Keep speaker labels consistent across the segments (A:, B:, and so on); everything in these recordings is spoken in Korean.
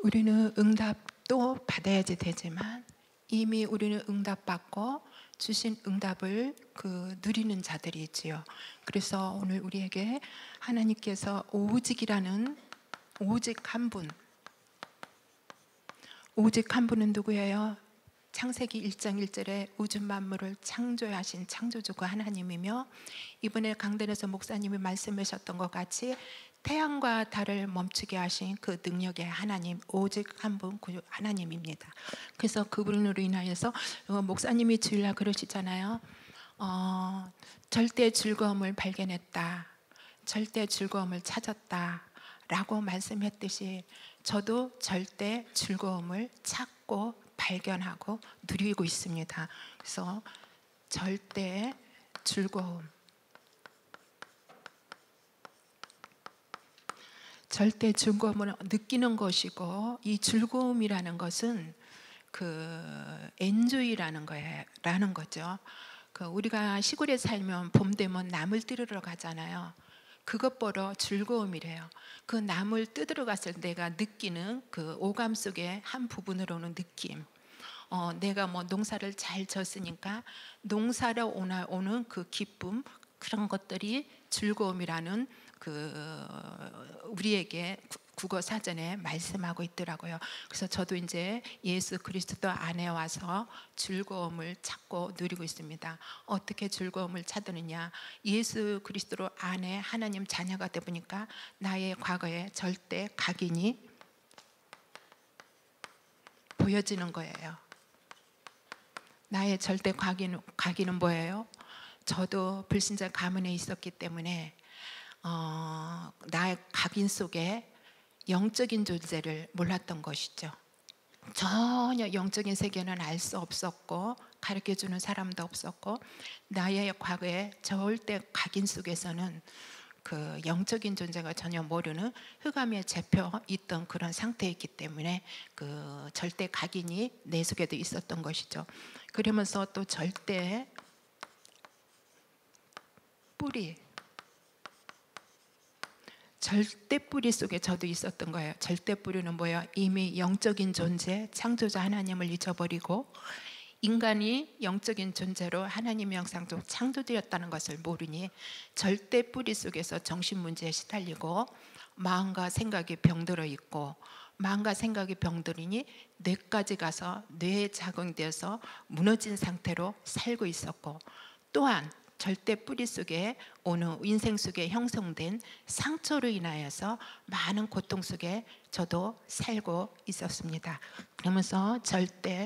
A: 우리는 응답도 받아야지 되지만 이미 우리는 응답받고 주신 응답을 누리는 자들이 있지요. 그래서 오늘 우리에게 하나님께서 오직 한 분은 누구예요? 창세기 1장 1절에 우주 만물을 창조하신 창조주가 하나님이며, 이번에 강단에서 목사님이 말씀하셨던 것 같이 태양과 달을 멈추게 하신 그 능력의 하나님, 오직 한 분 그 하나님입니다. 그래서 그분으로 인하여서 목사님이 주일날 그러시잖아요. 절대 즐거움을 발견했다, 절대 즐거움을 찾았다 라고 말씀했듯이 저도 절대 즐거움을 찾고 발견하고 누리고 있습니다. 그래서 절대 즐거움을 느끼는 것이고, 이 즐거움이라는 것은 엔조이라는 거죠. 우리가 시골에 살면 봄 되면 나물 뜯으러 가잖아요. 그것 보러 즐거움이래요. 그 나물 뜯으러 갔을 때 내가 느끼는 그 오감 속의 한 부분으로는 느낌. 내가 뭐 농사를 잘 졌으니까 농사로 오는 그 기쁨, 그런 것들이 즐거움이라는 우리에게 국어 사전에 말씀하고 있더라고요. 그래서 저도 이제 예수 그리스도 안에 와서 즐거움을 찾고 누리고 있습니다. 어떻게 즐거움을 찾느냐? 예수 그리스도 안에 하나님 자녀가 되다 보니까 나의 과거에 절대 각인이 보여지는 거예요. 나의 절대 각인은 뭐예요? 저도 불신자 가문에 있었기 때문에 나의 각인 속에 영적인 존재를 몰랐던 것이죠. 전혀 영적인 세계는 알 수 없었고 가르쳐주는 사람도 없었고, 나의 과거에 절대 각인 속에서는 그 영적인 존재가 전혀 모르는 흑암에 잡혀 있던 그런 상태였기 때문에 그 절대 각인이 내 속에도 있었던 것이죠. 그러면서 또 절대 뿌리 속에 저도 있었던 거예요. 절대 뿌리는 뭐예요? 이미 영적인 존재, 창조자 하나님을 잊어버리고 인간이 영적인 존재로 하나님의 형상으로 창조되었다는 것을 모르니 절대 뿌리 속에서 정신문제에 시달리고 마음과 생각이 병들어 있고, 마음과 생각이 병들으니 뇌까지 가서 뇌에 작용되어서 무너진 상태로 살고 있었고, 또한 절대 뿌리 속에 오는 인생 속에 형성된 상처로 인하여서 많은 고통 속에 저도 살고 있었습니다. 그러면서 절대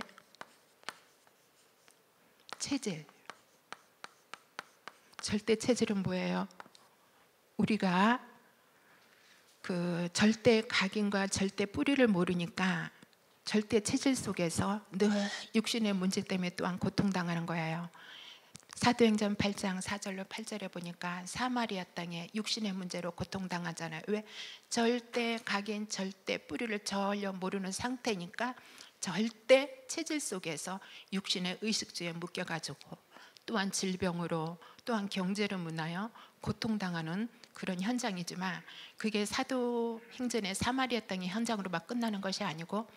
A: 체질은 뭐예요? 우리가 그 절대 각인과 절대 뿌리를 모르니까 절대 체질 속에서 늘 육신의 문제 때문에 또한 고통당하는 거예요. 사도행전 8장 4절로 8절에 보니까 사마리아 땅에 육신의 문제로 고통당하잖아요. 왜? 절대 각인, 절대 뿌리를 전혀 모르는 상태니까 절대 체질 속에서 육신의 의식주에 묶여가지고 또한 질병으로, 또한 경제로 문하여 고통당하는 그런 현장이지만, 그게 사도행전의 사마리아 땅의 현장으로만 끝나는 것이 아니고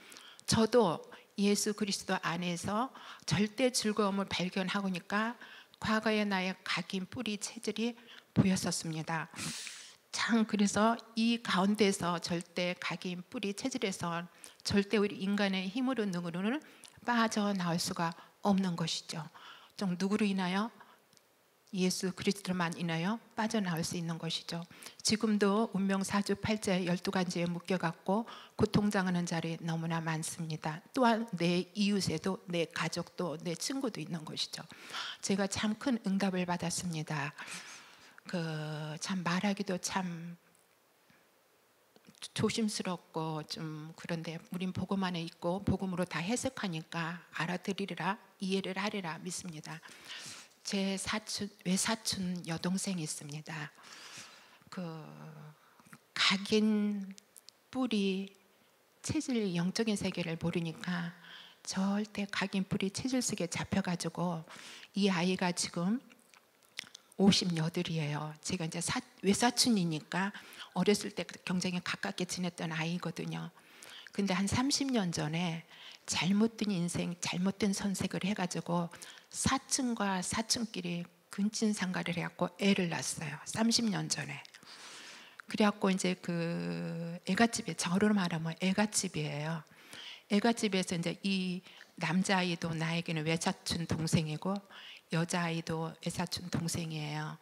A: 저도 예수 그리스도 안에서 절대 즐거움을 발견하고니까 과거의 나의 각인 뿌리 체질이 보였었습니다. 참, 그래서 이 가운데서 절대 각인 뿌리 체질에서 절대 우리 인간의 힘으로 능으로는 빠져나올 수가 없는 것이죠. 좀 누구로 인하여? 예수 그리스도만 인하여 빠져나올 수 있는 것이죠. 지금도 운명 사주팔자에 12가지에 묶여갖고 고통당하는 자리 너무나 많습니다. 또한 내 이웃에도, 내 가족도, 내 친구도 있는 것이죠. 제가 참 큰 응답을 받았습니다. 참 말하기도 참 조심스럽고 좀 그런데, 우린 복음 안에 있고 복음으로 다 해석하니까 알아들으리라, 이해를 하리라 믿습니다. 제 외사촌 여동생이 있습니다. 각인 뿌리 체질, 영적인 세계를 모르니까 절대 각인 뿌리 체질 속에 잡혀가지고 이 아이가 지금 58이에요. 제가 이제 외사촌이니까 어렸을 때 굉장히 가깝게 지냈던 아이거든요. 근데 한 30년 전에 잘못된 인생, 잘못된 선택을 해가지고 사촌과 사촌끼리 근친상간을 해갖고 애를 낳았어요. 30년 전에. 그래갖고 이제 그 애갓집에, 저로 말하면 애갓집이에요. 애갓집에서 이제 이 남자아이도 나에게는 외사촌 동생이고 여자아이도 외사촌 동생이에요.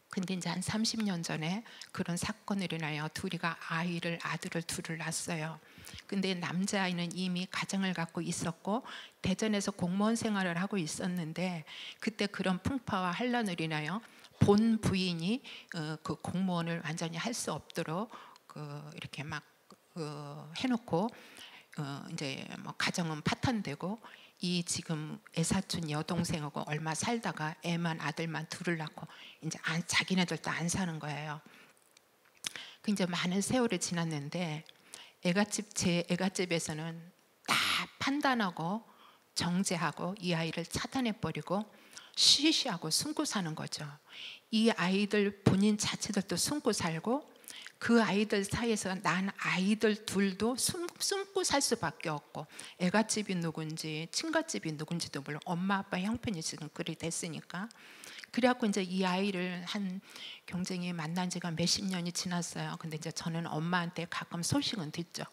A: 근데 이제 한 30년 전에 그런 사건으로 인하여 둘이가 아들을 둘을 낳았어요. 근데 남자아이는 이미 가정을 갖고 있었고 대전에서 공무원 생활을 하고 있었는데 그때 그런 풍파와 환란으로 인하여 본 부인이 그 공무원을 완전히 할 수 없도록 이렇게 막 해놓고 이제 뭐 가정은 파탄되고 이 지금 애사촌 여동생하고 얼마 살다가 애만 아들만 둘을 낳고 이제 자기네들도 안 사는 거예요. 그 이제 많은 세월이 지났는데 제 애갓집에서는 다 판단하고 정죄하고 이 아이를 차단해 버리고 쉬쉬하고 숨고 사는 거죠. 이 아이들 본인 자체들도 숨고 살고 그 아이들 사이에서 난 아이들 둘도 숨고 살 수밖에 없고 애갓집이 누군지 친갓집이 누군지도 몰라. 엄마 아빠 형편이 지금 그리 됐으니까. 그래갖고 이제 이 아이를 한 경쟁이 만난 지가 몇십 년이 지났어요. 근데 이제 저는 엄마한테 가끔 소식은 듣죠.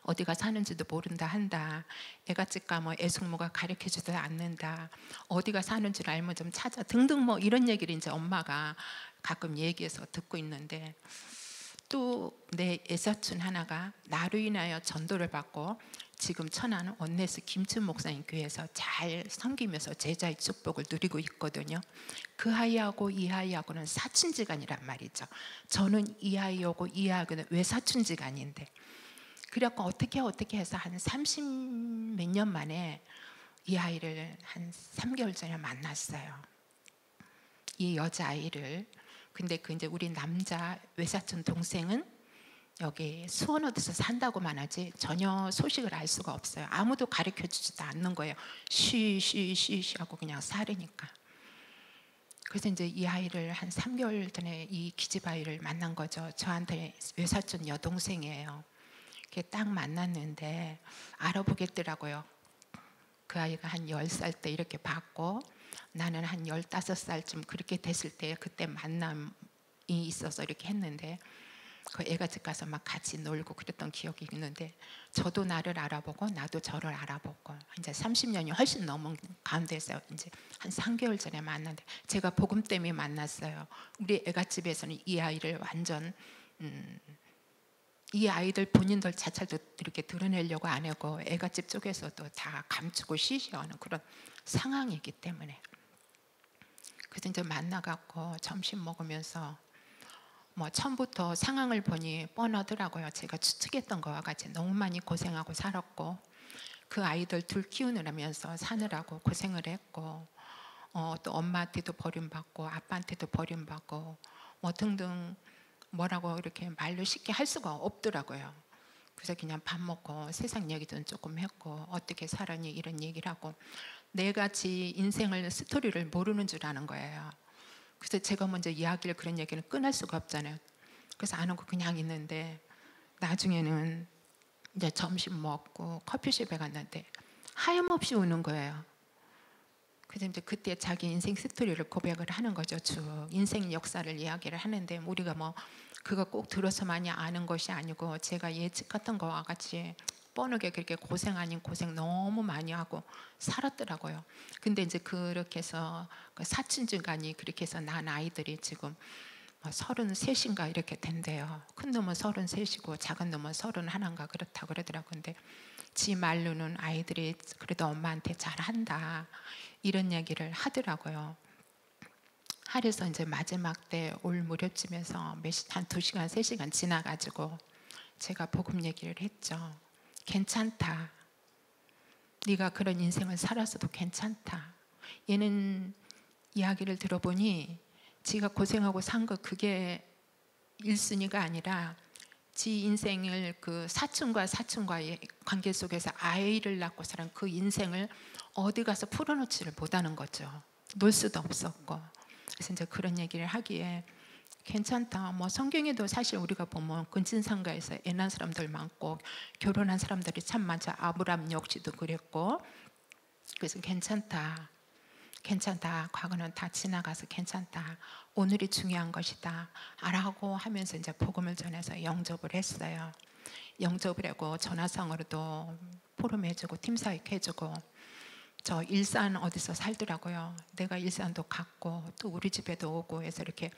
A: 어디가 사는지도 모른다 한다. 애갓집 가면 애숙모가 가르쳐주지도 않는다. 어디가 사는지를 알면 좀 찾아 등등 뭐 이런 얘기를 이제 엄마가 가끔 얘기해서 듣고 있는데 또 내 애사촌 하나가 나로 인하여 전도를 받고 지금 천안 원내스 김춘 목사님 교회에서 잘 섬기면서 제자의 축복을 누리고 있거든요. 그 아이하고 이 아이하고는 사촌지간이란 말이죠. 저는 이 아이하고 이 아이하고는 외사촌지간인데 그래갖고 어떻게 해서 한 30 몇 년 만에 이 아이를 한 3개월 전에 만났어요. 이 여자아이를. 근데 그 이제 우리 남자 외사촌 동생은 여기 수원 어디서 산다고만 하지 전혀 소식을 알 수가 없어요. 아무도 가르쳐 주지도 않는 거예요. 쉬쉬 하고 그냥 살으니까. 그래서 이제 이 아이를 한 3개월 전에 이 기집아이를 만난 거죠. 저한테 외사촌 여동생이에요. 이렇게 딱 만났는데 알아보겠더라고요. 그 아이가 한 10살 때 이렇게 봤고 나는 한 15살쯤 그렇게 됐을 때 그때 만남이 있어서 이렇게 했는데 그 애가집 가서 막 같이 놀고 그랬던 기억이 있는데 저도 나를 알아보고 나도 저를 알아보고 이제 30년이 훨씬 넘은 가운데서 이제 한 3개월 전에 만났는데 제가 복음 때문에 만났어요. 우리 애가집에서는 이 아이를 완전 이 아이들 본인들 자체도 이렇게 드러내려고 안 하고 애가집 쪽에서도 다 감추고 시시하는 그런 상황이기 때문에 그래서 이제 만나갖고 점심 먹으면서 뭐 처음부터 상황을 보니 뻔하더라고요. 제가 추측했던 거와 같이 너무 많이 고생하고 살았고 그 아이들 둘 키우느라면서 사느라고 고생을 했고 또 엄마한테도 버림받고 아빠한테도 버림받고 뭐 등등 뭐라고 이렇게 말로 쉽게 할 수가 없더라고요. 그래서 그냥 밥 먹고 세상 얘기도 조금 했고 어떻게 살았니 이런 얘기를 하고 내같이 인생을 스토리를 모르는 줄 아는 거예요. 그래서 제가 먼저 이야기를 그런 얘기는 끊을 수가 없잖아요. 그래서 안 하고 그냥 있는데 나중에는 이제 점심 먹고 커피숍에 갔는데 하염없이 우는 거예요. 그래서 이제 그때 자기 인생 스토리를 고백을 하는 거죠. 쭉 인생 역사를 이야기를 하는데 우리가 뭐 그거 꼭 들어서 많이 아는 것이 아니고 제가 예측했던 거와 같이 뻔하게 그렇게 고생 아닌 고생 너무 많이 하고 살았더라고요. 근데 이제 그렇게 해서 그 사춘주간이 그렇게 해서 난 아이들이 지금 33인가 이렇게 된대요. 큰 놈은 33이고 작은 놈은 31인가 그렇다 그러더라고요. 근데 지 말로는 아이들이 그래도 엄마한테 잘한다 이런 얘기를 하더라고요. 하루에서 이제 마지막 때 올 무렵쯤에서 한 2시간 3시간 지나가지고 제가 복음 얘기를 했죠. 괜찮다. 네가 그런 인생을 살았어도 괜찮다. 얘는 이야기를 들어보니 지가 고생하고 산 거 그게 1순위가 아니라 지 인생을 그 사촌과의 관계 속에서 아이를 낳고 살은 그 인생을 어디 가서 풀어놓지를 못하는 거죠. 놀 수도 없었고. 그래서 이제 그런 얘기를 하기에 괜찮다. 뭐 성경에도 사실 우리가 보면 근친상가에서 애 낳은 사람들 많고 결혼한 사람들이 참 많죠. 아브람 역시도 그랬고. 그래서 괜찮다. 괜찮다. 과거는 다 지나가서 괜찮다. 오늘이 중요한 것이다. 라고 하면서 이제 복음을 전해서 영접을 했어요. 영접을 하고 전화상으로도 포럼 해주고 팀사역 해주고. 저 일산 어디서 살더라고요. 내가 일산도 갔고 또 우리 집에도 오고 해서 이렇게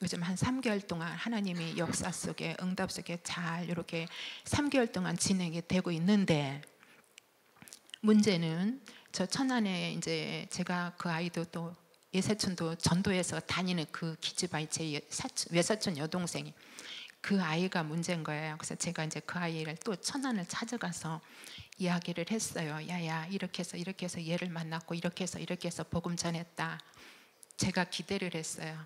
A: 요즘 한 3개월 동안 하나님이 역사 속에 응답 속에 잘 이렇게 3개월 동안 진행이 되고 있는데, 문제는 저 천안에 이제 제가 그 아이도 또 예사촌도 전도해서 다니는 그 기집아이 제 외사촌 여동생이 그 아이가 문제인 거예요. 그래서 제가 이제 그 아이를 또 천안을 찾아가서 이야기를 했어요. 야야 이렇게 해서 얘를 만났고 이렇게 해서 복음 전했다. 제가 기대를 했어요.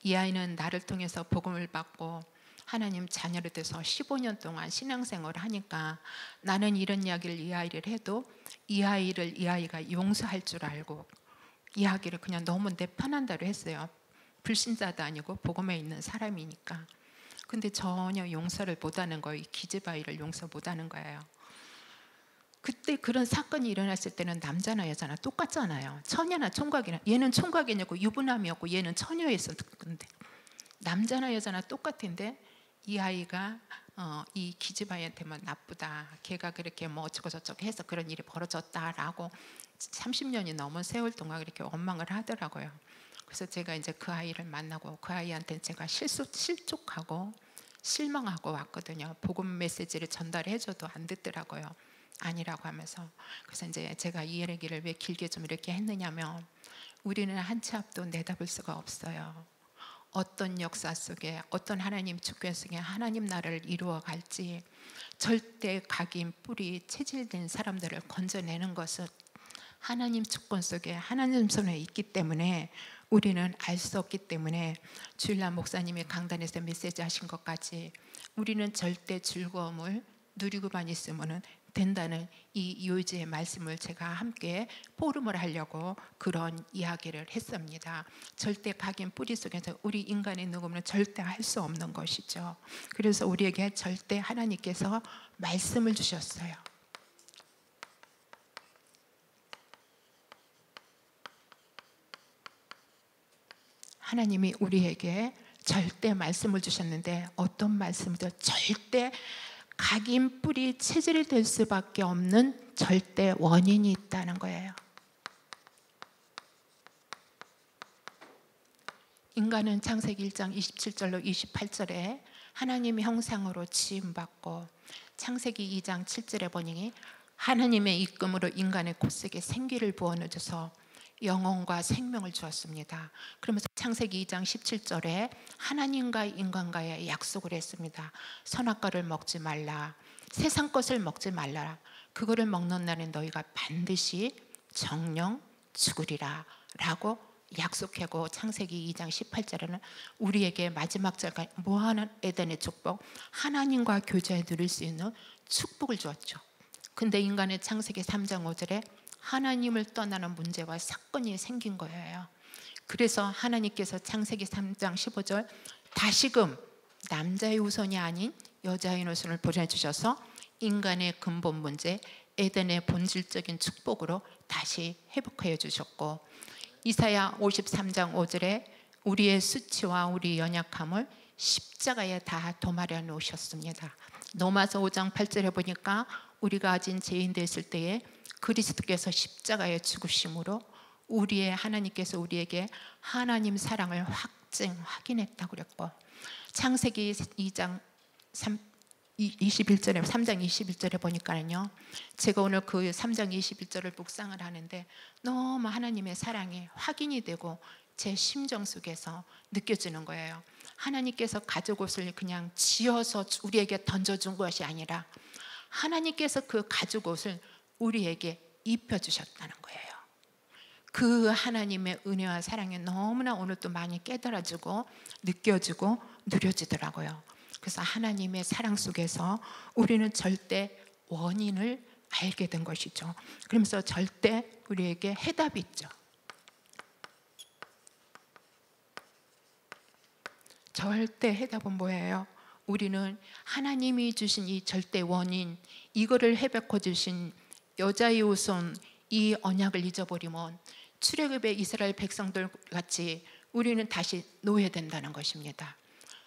A: 이 아이는 나를 통해서 복음을 받고 하나님 자녀로 돼서 15년 동안 신앙생활을 하니까 나는 이런 이야기를 이 아이를 해도 이 아이가 용서할 줄 알고 이야기를 그냥 너무 내 편한 대로 했어요. 불신자도 아니고 복음에 있는 사람이니까. 근데 전혀 용서를 못하는 거예요. 이 기집아이를 용서 못하는 거예요. 그때 그런 사건이 일어났을 때는 남자나 여자나 똑같잖아요. 처녀나 총각이나, 얘는 총각이냐고 유부남이었고 얘는 처녀였었는데 남자나 여자나 똑같은데 이 아이가 이 기집아이한테만 나쁘다. 걔가 그렇게 뭐 어쩌고 저쩌고 해서 그런 일이 벌어졌다라고 30년이 넘은 세월 동안 그렇게 원망을 하더라고요. 그래서 제가 이제 그 아이를 만나고 그 아이한테 제가 실족하고 실망하고 왔거든요. 복음 메시지를 전달해줘도 안 듣더라고요. 아니라고 하면서. 그래서 이제 제가 이 얘기를 왜 길게 좀 이렇게 했느냐면, 우리는 한 치 앞도 내다볼 수가 없어요. 어떤 역사 속에 어떤 하나님 주권 속에 하나님 나라를 이루어 갈지, 절대 각인 뿌리 체질된 사람들을 건져내는 것은 하나님 주권 속에 하나님 손에 있기 때문에 우리는 알 수 없기 때문에, 주일날 목사님이 강단에서 메시지 하신 것까지 우리는 절대 즐거움을 누리고만 있으면 된다는 이 요지의 말씀을 제가 함께 포럼을 하려고 그런 이야기를 했습니다. 절대 각인 뿌리 속에서 우리 인간의 녹음은 절대 할 수 없는 것이죠. 그래서 우리에게 절대 하나님께서 말씀을 주셨어요. 하나님이 우리에게 절대 말씀을 주셨는데, 어떤 말씀이든 절대 각인 뿌리 체질이 될 수밖에 없는 절대 원인이 있다는 거예요. 인간은 창세기 1장 27절로 28절에 하나님의 형상으로 지음받고, 창세기 2장 7절에 보니 하나님의 이끔으로 인간의 곳속에 생기를 부어넣어서 영혼과 생명을 주었습니다. 그러면서 창세기 2장 17절에 하나님과 인간과의 약속을 했습니다. 선악과를 먹지 말라, 세상 것을 먹지 말라, 그거를 먹는 날엔 너희가 반드시 정령 죽으리라 라고 약속하고, 창세기 2장 18절에는 우리에게 마지막 절까지 무한한 에덴의 축복, 하나님과 교제에 누릴 수 있는 축복을 주었죠. 근데 인간의 창세기 3장 5절에 하나님을 떠나는 문제와 사건이 생긴 거예요. 그래서 하나님께서 창세기 3장 15절 다시금 남자의 후손이 아닌 여자의 후손을 보내주셔서 인간의 근본 문제, 에덴의 본질적인 축복으로 다시 회복하여 주셨고, 이사야 53장 5절에 우리의 수치와 우리 연약함을 십자가에 다 도마려 놓으셨습니다. 로마서 5장 8절에 보니까 우리가 가진 죄인 됐을 때에 그리스도께서 십자가에 죽으심으로 우리의 하나님께서 우리에게 하나님 사랑을 확인했다고 그랬고, 창세기 2장 21절에 3장 21절에 보니까는요, 제가 오늘 그 3장 21절을 묵상을 하는데 너무 하나님의 사랑이 확인이 되고 제 심정 속에서 느껴지는 거예요. 하나님께서 가죽옷을 그냥 지어서 우리에게 던져준 것이 아니라 하나님께서 그 가죽옷을 우리에게 입혀주셨다는 거예요. 그 하나님의 은혜와 사랑이 너무나 오늘 또 많이 깨달아지고 느껴지고 누려지더라고요. 그래서 하나님의 사랑 속에서 우리는 절대 원인을 알게 된 것이죠. 그러면서 절대 우리에게 해답이 있죠. 절대 해답은 뭐예요? 우리는 하나님이 주신 이 절대 원인, 이거를 해백해 주신 여자의 후손 이 언약을 잊어버리면 출애굽의 이스라엘 백성들 같이 우리는 다시 노예된다는 것입니다.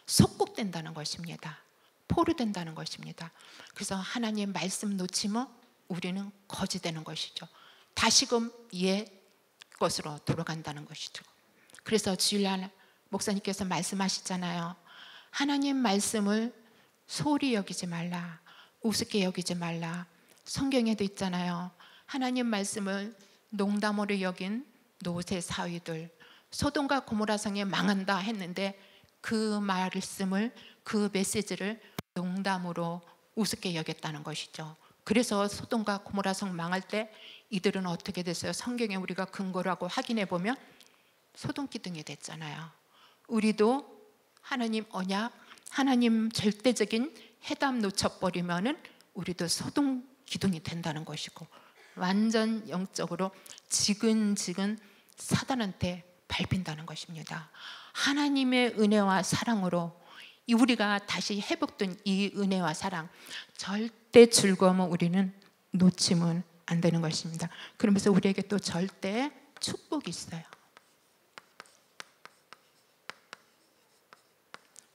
A: 속국된다는 것입니다. 포로된다는 것입니다. 그래서 하나님 말씀 놓치면 우리는 거지되는 것이죠. 다시금 옛 것으로 돌아간다는 것이죠. 그래서 주일날 목사님께서 말씀하시잖아요. 하나님 말씀을 소홀히 여기지 말라, 우습게 여기지 말라. 성경에도 있잖아요. 하나님 말씀을 농담으로 여긴 노새 사위들, 소돔과 고모라 성에 망한다 했는데 그 말씀을, 그 메시지를 농담으로 우습게 여겼다는 것이죠. 그래서 소돔과 고모라 성 망할 때 이들은 어떻게 됐어요? 성경에 우리가 근거라고 확인해 보면 소돔 기둥이 됐잖아요. 우리도 하나님 언약, 하나님 절대적인 해답 놓쳐버리면은 우리도 소돔 기둥이 된다는 것이고, 완전 영적으로 지근지근 사단한테 밟힌다는 것입니다. 하나님의 은혜와 사랑으로 우리가 다시 회복된 이 은혜와 사랑, 절대 즐거움을 우리는 놓치면 안 되는 것입니다. 그러면서 우리에게 또 절대 축복이 있어요.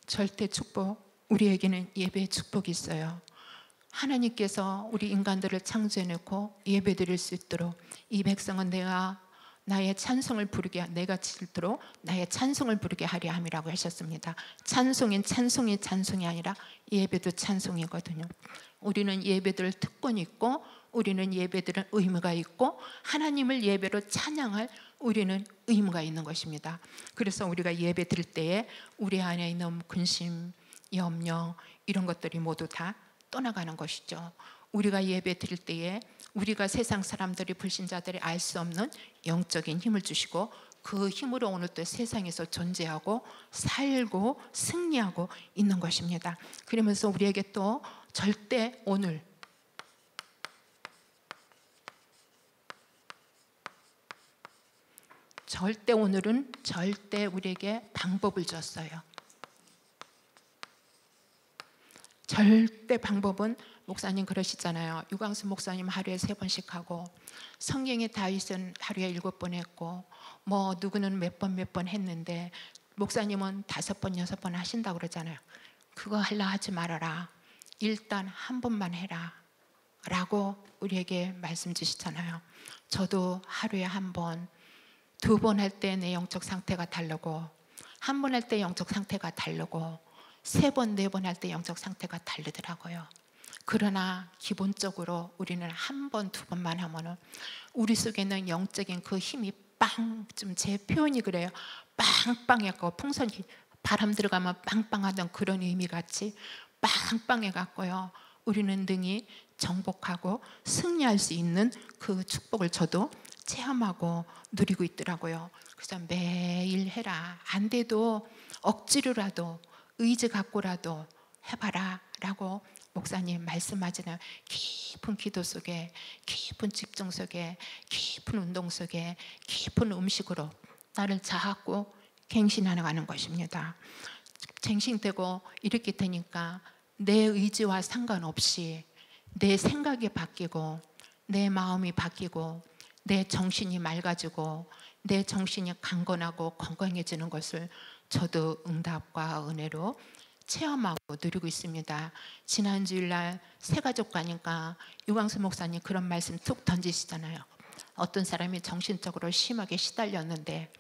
A: 절대 축복, 우리에게는 예배의 축복이 있어요. 하나님께서 우리 인간들을 창조해놓고 예배드릴 수 있도록 이 백성은 내가 나의 찬송을 부르게, 내가 질도록 나의 찬송을 부르게 하리 함이라고 하셨습니다. 찬송이 찬송이 아니라 예배도 찬송이거든요. 우리는 예배드릴 특권이 있고, 우리는 예배드릴 의무가 있고, 하나님을 예배로 찬양할 우리는 의무가 있는 것입니다. 그래서 우리가 예배 드릴 때에 우리 안에 있는 근심, 염려 이런 것들이 모두 다 떠나가는 것이죠. 우리가 예배 드릴 때에 우리가 세상 사람들이, 불신자들이 알 수 없는 영적인 힘을 주시고, 그 힘으로 오늘 또 세상에서 존재하고 살고 승리하고 있는 것입니다. 그러면서 우리에게 또 절대 오늘, 절대 오늘은 절대 우리에게 방법을 줬어요. 절대 방법은, 목사님 그러시잖아요. 유광수 목사님 하루에 3번씩 하고, 성경의 다윗은 하루에 7번 했고, 뭐 누구는 몇 번 했는데 목사님은 5번 6번 하신다고 그러잖아요. 그거 하려 하지 말아라. 일단 한 번만 해라 라고 우리에게 말씀 주시잖아요. 저도 하루에 1번, 2번 할 때 내 영적 상태가 다르고, 1번 할 때 영적 상태가 다르고, 3번, 4번 할 때 영적 상태가 다르더라고요. 그러나 기본적으로 우리는 1번, 2번만 하면은 우리 속에는 영적인 그 힘이 빵, 좀 제 표현이 그래요. 빵빵해갖고, 풍선이 바람 들어가면 빵빵하던 그런 의미 같이 빵빵해갖고요. 우리는 능히 정복하고 승리할 수 있는 그 축복을 저도 체험하고 누리고 있더라고요. 그래서 매일 해라. 안 돼도 억지로라도 의지 갖고라도 해봐라 라고 목사님 말씀하잖아요. 깊은 기도 속에, 깊은 집중 속에, 깊은 운동 속에, 깊은 음식으로 나를 자꾸 갱신하는 것입니다. 갱신되고 이렇게 되니까 내 의지와 상관없이 내 생각이 바뀌고, 내 마음이 바뀌고, 내 정신이 맑아지고, 내 정신이 강건하고 건강해지는 것을 저도 응답과 은혜로 체험하고 누리고 있습니다. 지난 주일날 새가족 가니까 유광수 목사님 그런 말씀 툭 던지시잖아요. 어떤 사람이 정신적으로 심하게 시달렸는데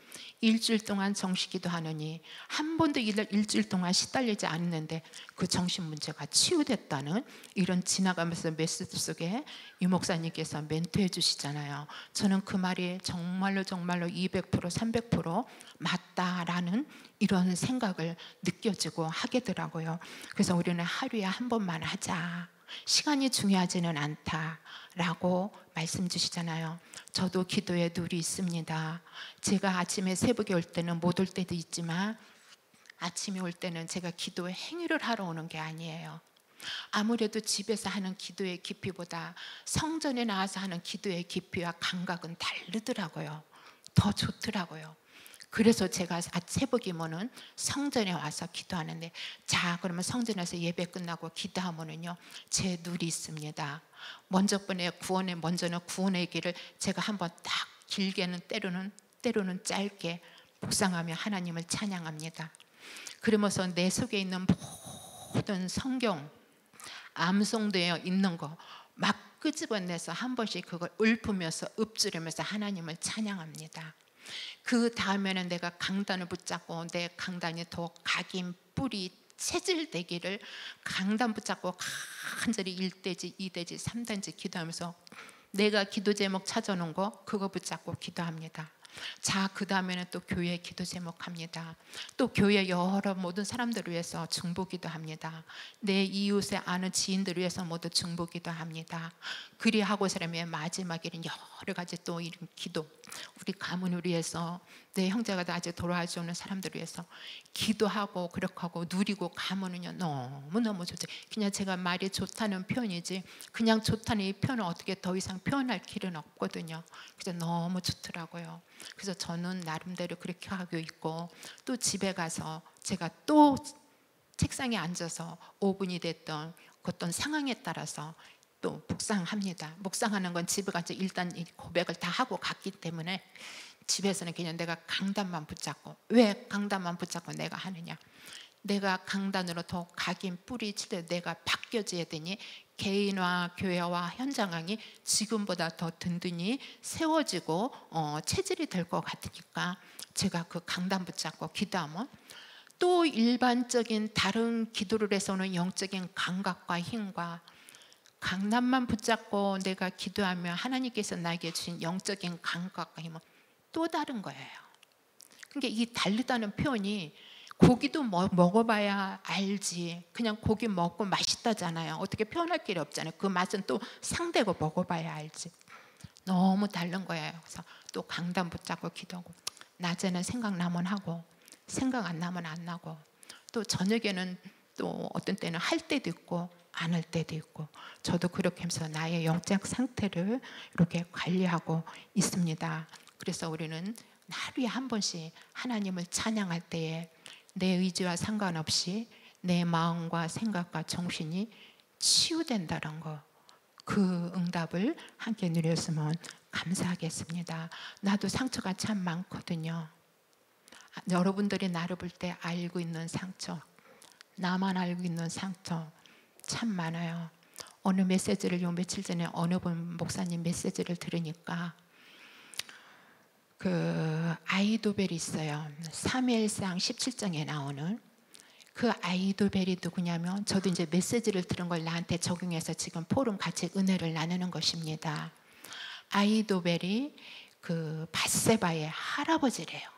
A: 일주일 동안 정식기도 하느니 한 번도 일주일 동안 시달리지 않았는데 그 정신 문제가 치유됐다는 이런 지나가면서 메시지 속에 유 목사님께서 멘트해 주시잖아요. 저는 그 말이 정말로 200% 300% 맞다라는 이런 생각을 느껴지고 하게 되더라고요. 그래서 우리는 하루에 1번만 하자, 시간이 중요하지는 않다라고 말씀 주시잖아요. 저도 기도에 누리 있습니다. 제가 아침에 새벽에 올 때는 못 올 때도 있지만, 아침에 올 때는 제가 기도의 행위를 하러 오는 게 아니에요. 아무래도 집에서 하는 기도의 깊이보다 성전에 나와서 하는 기도의 깊이와 감각은 다르더라고요. 더 좋더라고요. 그래서 제가 새벽이면은 성전에 와서 기도하는데, 자 그러면 성전에서 예배 끝나고 기도하면은요 제 룰이 있습니다. 먼저는 구원의 길을 제가 한번 딱 길게는 때로는 짧게 묵상하며 하나님을 찬양합니다. 그러면서 내 속에 있는 모든 성경 암송되어 있는 거 막 끄집어내서 한 번씩 그걸 읊으면서 읊조리면서 하나님을 찬양합니다. 그 다음에는 내가 강단을 붙잡고 내 강단이 더 각인 뿌리 체질되기를 강단 붙잡고 간절히 1대지 2대지 3대지 기도하면서 내가 기도 제목 찾아놓은 거 그거 붙잡고 기도합니다. 자, 그 다음에는 또 교회 기도 제목 합니다. 또 교회 여러 모든 사람들을 위해서 중보기도 합니다. 내 이웃에 아는 지인들을 위해서 모두 중보기도 합니다. 그리하고 사람의 마지막에는 여러 가지 또 이런 기도, 우리 가문을 위해서 내 형제가 아직 돌아가지 않은 사람들을 위해서 기도하고 그렇게 하고 누리고 가면은요 너무너무 좋죠. 그냥 제가 말이 좋다는 표현이지 그냥 좋다는 이 표현을 어떻게 더 이상 표현할 길은 없거든요. 그래서 너무 좋더라고요. 그래서 저는 나름대로 그렇게 하고 있고, 또 집에 가서 제가 또 책상에 앉아서 5분이 됐던 어떤 상황에 따라서 또 묵상합니다. 묵상하는 건 집에 가서 일단 이 고백을 다 하고 갔기 때문에 집에서는 그냥 내가 강단만 붙잡고, 왜 강단만 붙잡고 내가 하느냐, 내가 강단으로 더 각인 뿌리 치되 내가 바뀌어져야 되니 개인화 교회와 현장이 지금보다 더 든든히 세워지고 체질이 될 것 같으니까 제가 그 강단 붙잡고 기도하면 또 일반적인 다른 기도를 해서는 영적인 감각과 힘과 강단만 붙잡고 내가 기도하면 하나님께서 나에게 주신 영적인 감각과 힘은 또 다른 거예요. 그러니까 이 다르다는 표현이 고기도 먹어봐야 알지, 그냥 고기 먹고 맛있다잖아요. 어떻게 표현할 길이 없잖아요. 그 맛은 또 상대고 먹어봐야 알지. 너무 다른 거예요. 그래서 또 강단 붙잡고 기도하고, 낮에는 생각나면 하고 생각 안 나면 안 나고, 또 저녁에는 또 어떤 때는 할 때도 있고 안 할 때도 있고, 저도 그렇게 하면서 나의 영적 상태를 이렇게 관리하고 있습니다. 그래서 우리는 하루에 한 번씩 하나님을 찬양할 때에 내 의지와 상관없이 내 마음과 생각과 정신이 치유된다는 거, 그 응답을 함께 누렸으면 감사하겠습니다. 나도 상처가 참 많거든요. 여러분들이 나를 볼 때 알고 있는 상처, 나만 알고 있는 상처 참 많아요. 어느 메시지를 요 며칠 전에 어느 분 목사님 메시지를 들으니까 그 아이도벨이 있어요. 사무엘상 17장에 나오는 그 아이도벨이 누구냐면, 저도 이제 메시지를 들은 걸 나한테 적용해서 지금 포럼 같이 은혜를 나누는 것입니다. 아이도벨이 그 밧세바의 할아버지래요.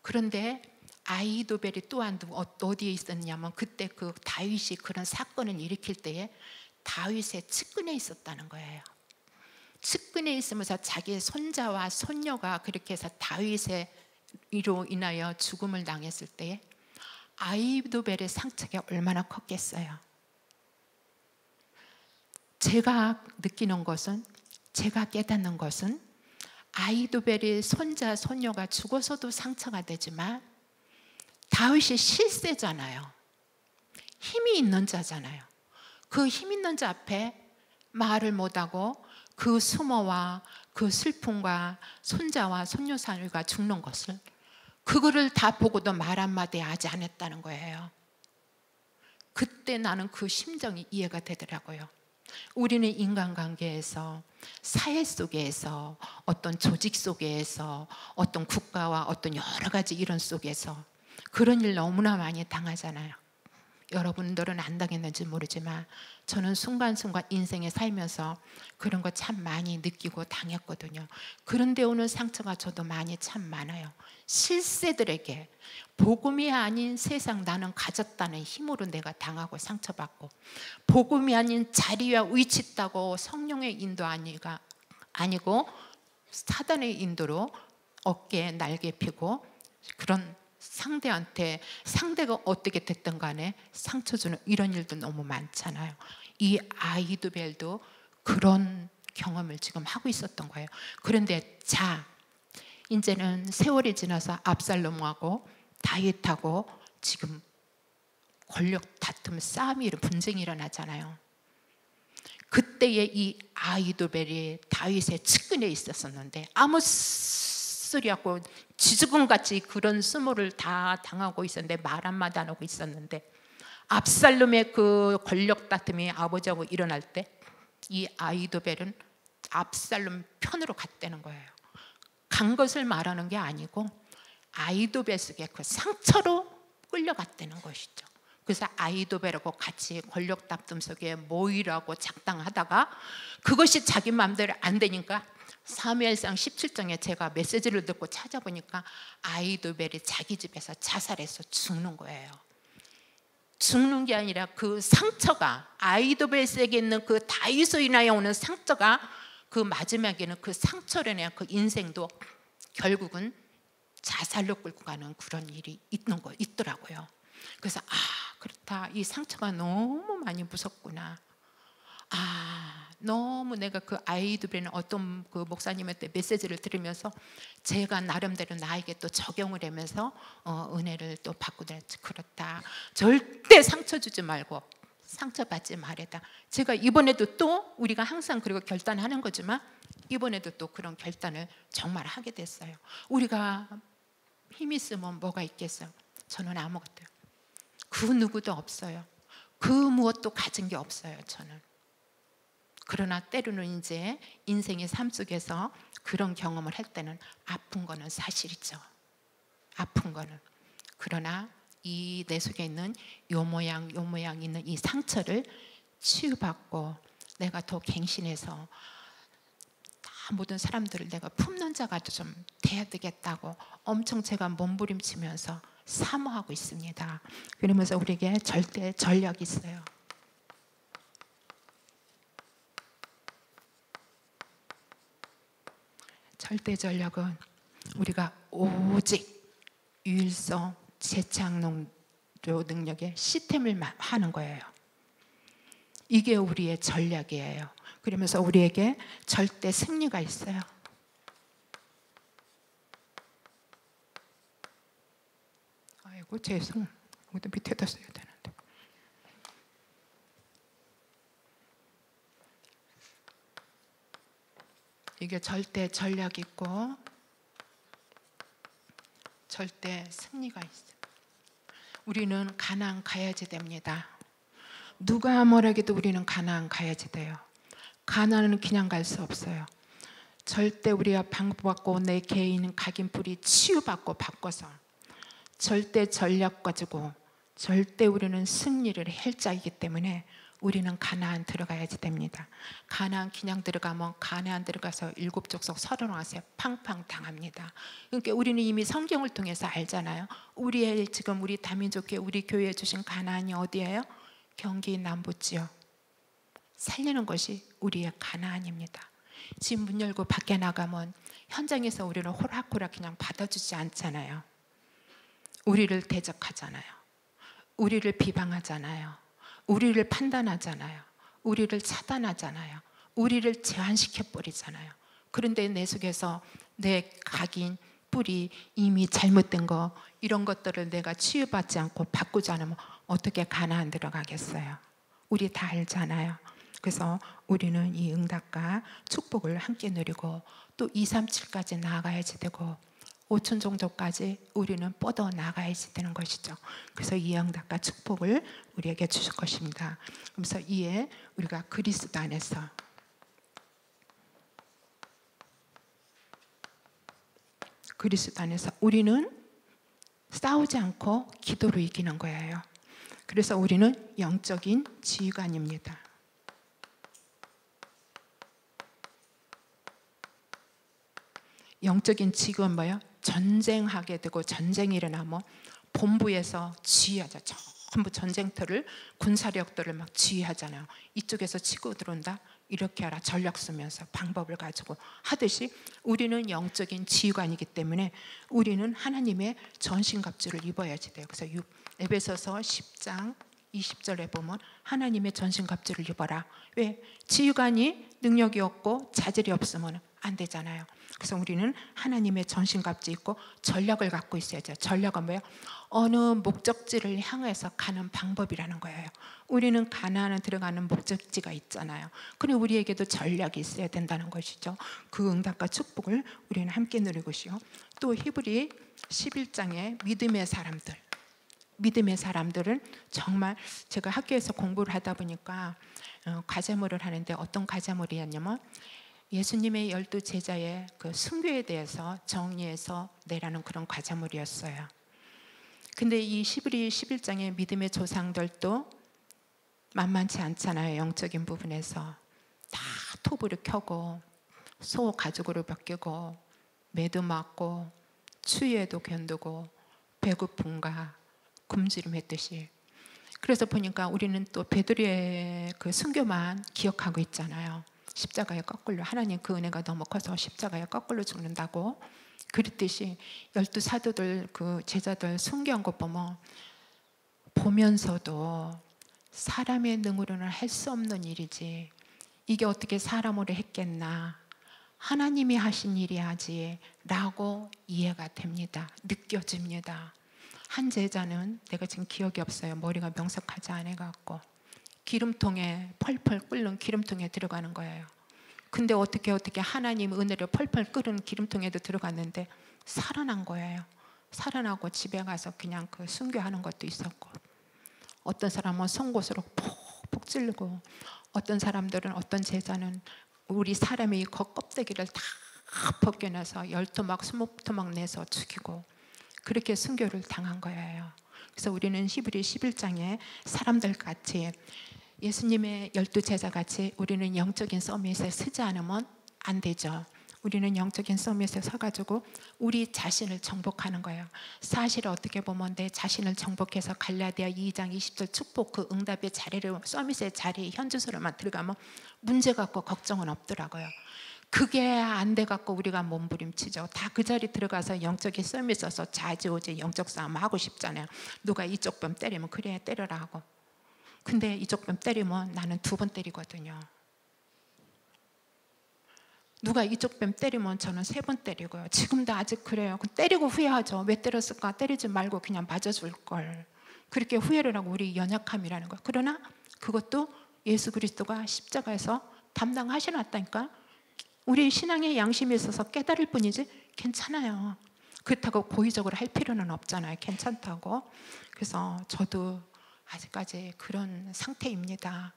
A: 그런데 아이도벨이 또한 어디에 있었냐면, 그때 그 다윗이 그런 사건을 일으킬 때에 다윗의 측근에 있었다는 거예요. 측근에 있으면서 자기의 손자와 손녀가 그렇게 해서 다윗의 이로 인하여 죽음을 당했을 때 아이도벨의 상처가 얼마나 컸겠어요. 제가 느끼는 것은, 제가 깨닫는 것은, 아이도벨의 손자 손녀가 죽어서도 상처가 되지만 다윗이 실세잖아요. 힘이 있는 자잖아요. 그 힘 있는 자 앞에 말을 못하고 그 수모와 그 슬픔과 손자와 손녀사녀가 죽는 것을, 그거를 다 보고도 말 한마디 하지 않았다는 거예요. 그때 나는 그 심정이 이해가 되더라고요. 우리는 인간관계에서, 사회 속에서, 어떤 조직 속에서, 어떤 국가와 어떤 여러 가지 이런 속에서 그런 일 너무나 많이 당하잖아요. 여러분들은 안 당했는지 모르지만 저는 순간순간 인생에 살면서 그런 거 참 많이 느끼고 당했거든요. 그런데 오는 상처가 저도 많이 참 많아요. 실세들에게 복음이 아닌 세상, 나는 가졌다는 힘으로 내가 당하고 상처받고, 복음이 아닌 자리와 위치 있다고 성령의 인도 아니고 사단의 인도로 어깨에 날개 피고 그런 상대한테, 상대가 어떻게 됐든 간에 상처 주는 이런 일도 너무 많잖아요. 이 아이도벨도 그런 경험을 지금 하고 있었던 거예요. 그런데 자, 이제는 세월이 지나서 압살롬하고 다윗하고 지금 권력 다툼, 싸움이, 분쟁이 일어나잖아요. 그때에 이 아히도벨이 다윗의 측근에 있었었는데 아무 소리하고 쥐죽음같이 그런 수모를 다 당하고 있었는데 말 한마디 안 하고 있었는데, 압살롬의 그 권력 다툼이 아버지하고 일어날 때 이 아히도벨은 압살롬 편으로 갔다는 거예요. 간 것을 말하는 게 아니고 아히도벨에게 그 상처로 끌려갔다는 것이죠. 그래서 아히도벨하고 같이 권력 다툼 속에 모이라고 작당하다가 그것이 자기 마음대로 안 되니까 사무엘상 17장에 제가 메시지를 듣고 찾아보니까 아히도벨이 자기 집에서 자살해서 죽는 거예요. 죽는 게 아니라 그 상처가, 아히도벨에게 있는 그 다윗으로 인하여 오는 상처가 그 마지막에는 그 상처로 인해 그 인생도 결국은 자살로 끌고 가는 그런 일이 있더라고요. 그래서 그렇다, 이 상처가 너무 많이 무섭구나. 너무 내가 그 아히도벨은 어떤 그 목사님한테 메시지를 들으면서 제가 나름대로 나에게 또 적용을 하면서 은혜를 또 받고 그렇다. 절대 상처 주지 말고 상처받지 말아다. 제가 이번에도 또 우리가 항상 그리고 결단하는 거지만 이번에도 또 그런 결단을 정말 하게 됐어요. 우리가 힘이 있으면 뭐가 있겠어요? 저는 아무것도요. 그 누구도 없어요. 그 무엇도 가진 게 없어요. 저는. 그러나 때로는 이제 인생의 삶 속에서 그런 경험을 할 때는 아픈 거는 사실이죠. 아픈 거는. 그러나 이 내 속에 있는 요 모양 있는 이 상처를 치유받고 내가 더 갱신해서 모든 사람들을 내가 품는 자가 좀 돼야 되겠다고 엄청 제가 몸부림치면서 사모하고 있습니다. 그러면서 우리에게 절대 전략이 있어요. 절대 전략은 우리가 오직 유일성 재창조 능력의 시스템을 하는 거예요. 이게 우리의 전략이에요. 그러면서 우리에게 절대 승리가 있어요. 아이고 죄송. 여기다 밑에다 써야 되는데. 이게 절대 전략이 있고 절대 승리가 있어요. 우리는 가나안 가야지 됩니다. 누가 뭐라 해도 우리는 가나안 가야지 돼요. 가나안은 그냥 갈 수 없어요. 절대 우리가 방법받고 내 개인 각인뿌리 치유받고 바꿔서 절대 전략 가지고 절대 우리는 승리를 할 자이기 때문에 우리는 가나안 들어가야지 됩니다. 가나안 그냥 들어가면 가나안 들어가서 일곱 족속 서론왕세 팡팡 당합니다. 그러니까 우리는 이미 성경을 통해서 알잖아요. 우리의 지금 우리 다민족교회 우리 교회에 주신 가나안이 어디예요? 경기 남부지역. 살리는 것이 우리의 가나안입니다. 집 문 열고 밖에 나가면 현장에서 우리를 호락호락 그냥 받아주지 않잖아요. 우리를 대적하잖아요. 우리를 비방하잖아요. 우리를 판단하잖아요. 우리를 차단하잖아요. 우리를 제한시켜버리잖아요. 그런데 내 속에서 내 각인, 뿌리, 이미 잘못된 거 이런 것들을 내가 치유받지 않고 바꾸지 않으면 어떻게 가나안 들어가겠어요? 우리 다 알잖아요. 그래서 우리는 이 응답과 축복을 함께 누리고 또 237까지 나아가야지 되고 5천 정도까지 우리는 뻗어 나가야지 되는 것이죠. 그래서 이 응답과 축복을 우리에게 주실 것입니다. 그래서 이에 우리가 그리스도 안에서 우리는 싸우지 않고 기도로 이기는 거예요. 그래서 우리는 영적인 지휘관입니다. 영적인 지휘관 뭐예요? 전쟁하게 되고 전쟁이 일어나면 본부에서 지휘하자. 전부 전쟁터를 군사력들을 막 지휘하잖아요. 이쪽에서 치고 들어온다. 이렇게 하라. 전략 쓰면서 방법을 가지고 하듯이 우리는 영적인 지휘관이기 때문에 우리는 하나님의 전신갑주를 입어야지 돼요. 그래서 에베소서 10장 20절에 보면 하나님의 전신갑주를 입어라. 왜? 지휘관이 능력이 없고 자질이 없으면 안 되잖아요. 그래서 우리는 하나님의 전신갑주 있고 전략을 갖고 있어야죠. 전략은 뭐예요? 어느 목적지를 향해서 가는 방법이라는 거예요. 우리는 가나안에 들어가는 목적지가 있잖아요. 그래 우리에게도 전략이 있어야 된다는 것이죠. 그 응답과 축복을 우리는 함께 누리고 있고요. 또 히브리 11장의 믿음의 사람들은 정말 제가 학교에서 공부를 하다 보니까 과제물을 하는데 어떤 과제물이었냐면 예수님의 12 제자의 그 순교에 대해서 정리해서 내라는 그런 과제물이었어요. 근데 이 히브리 11장의 믿음의 조상들도 만만치 않잖아요. 영적인 부분에서 다 토부를 켜고 소 가죽으로 벗기고 매도 맞고 추위에도 견디고 배고픔과 굶주림했듯이. 그래서 보니까 우리는 또 베드로의 그 순교만 기억하고 있잖아요. 십자가에 거꾸로, 하나님 그 은혜가 너무 커서 십자가에 거꾸로 죽는다고 그랬듯이 12 사도들 그 제자들 순교한 것 보면서도 사람의 능으로는 할 수 없는 일이지 이게 어떻게 사람으로 했겠나, 하나님이 하신 일이야지 라고 이해가 됩니다. 느껴집니다. 한 제자는 내가 지금 기억이 없어요. 머리가 명석하지 않아갖고 기름통에 펄펄 끓는 기름통에 들어가는 거예요. 근데 어떻게 하나님 은혜를 펄펄 끓은 기름통에도 들어갔는데 살아난 거예요. 살아나고 집에 가서 그냥 그 순교하는 것도 있었고, 어떤 사람은 송곳으로 푹푹 찌르고, 어떤 사람들은 어떤 제자는 우리 사람이 겉껍데기를 다 벗겨내서 10토막 20토막 내서 죽이고 그렇게 순교를 당한 거예요. 그래서 우리는 히브리 11장에 사람들 같이 예수님의 12 제자 같이 우리는 영적인 서밋에 서지 않으면 안 되죠. 우리는 영적인 서밋에 서가지고 우리 자신을 정복하는 거예요. 사실 어떻게 보면 내 자신을 정복해서 갈라디아 2장 20절 축복 그 응답의 자리를 서밋의 자리에 현주소로만 들어가면 문제 갖고 걱정은 없더라고요. 그게 안 돼 갖고 우리가 몸부림치죠. 다 그 자리 들어가서 영적인 썸이 있어서 좌지우지 영적 싸움 하고 싶잖아요. 누가 이쪽 뺨 때리면 그래 때려라 하고, 근데 이쪽 뺨 때리면 나는 2번 때리거든요. 누가 이쪽 뺨 때리면 저는 3번 때리고요. 지금도 아직 그래요. 때리고 후회하죠. 왜 때렸을까? 때리지 말고 그냥 맞아줄 걸. 그렇게 후회를 하고 우리 연약함이라는 거. 그러나 그것도 예수 그리스도가 십자가에서 담당하셔놨다니까. 우리 신앙의 양심에 있어서 깨달을 뿐이지 괜찮아요. 그렇다고 고의적으로 할 필요는 없잖아요. 괜찮다고. 그래서 저도 아직까지 그런 상태입니다.